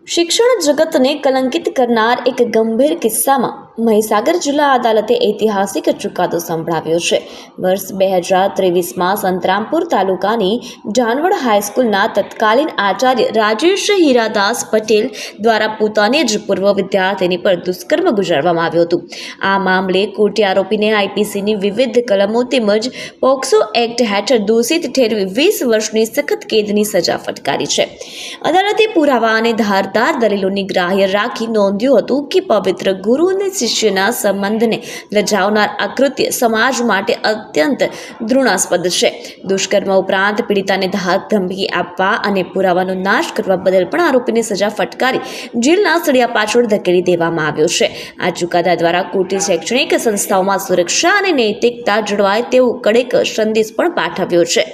શિક્ષણ જગતને કલંકિત કરનાર એક ગંભીર કિસ્સામાં મહીસાગર જિલ્લા અદાલતે ઐતિહાસિક ચુકાદો સંભળાવ્યો છે। વર્ષ 2023માં સંતરામપુર તાલુકાની જાનવડ હાઈસ્કૂલના તત્કાલીન આચાર્ય રાજેશ હીરાદાસ પટેલ દ્વારા પોતાની જ પૂર્વ વિદ્યાર્થીની પર દુષ્કર્મ ગુજારવામાં આવ્યું હતું। આ મામલે કોર્ટે આરોપીને આઈપીસીની વિવિધ કલમો તેમજ પોક્સો એક્ટ હેઠળ દોષિત ઠેરવી 20 વર્ષની સખત કેદની સજા ફટકારી છે। અદાલતે પુરાવા અને ધારદાર દલીલોની ગ્રાહ્ય રાખી નોંધ્યું હતું કે પવિત્ર ગુરુ અને શિષ્યના સંબંધને લજાવનાર આ કૃત્ય સમાજ માટે અત્યંત ઘૃણાસ્પદ છે। દુષ્કર્મ ઉપરાંત પીડિતાને ધાક ધમકી આપવા અને પુરાવાનો નાશ કરવા બદલ પણ આરોપીને સજા ફટકારી જેલના સળિયા પાછળ ધકેલી દેવામાં આવ્યો છે। આ ચુકાદા દ્વારા કોર્ટે શૈક્ષણિક સંસ્થાઓમાં સુરક્ષા અને નૈતિકતા જળવાય તેવો કડક સંદેશ પણ પાઠવ્યો છે।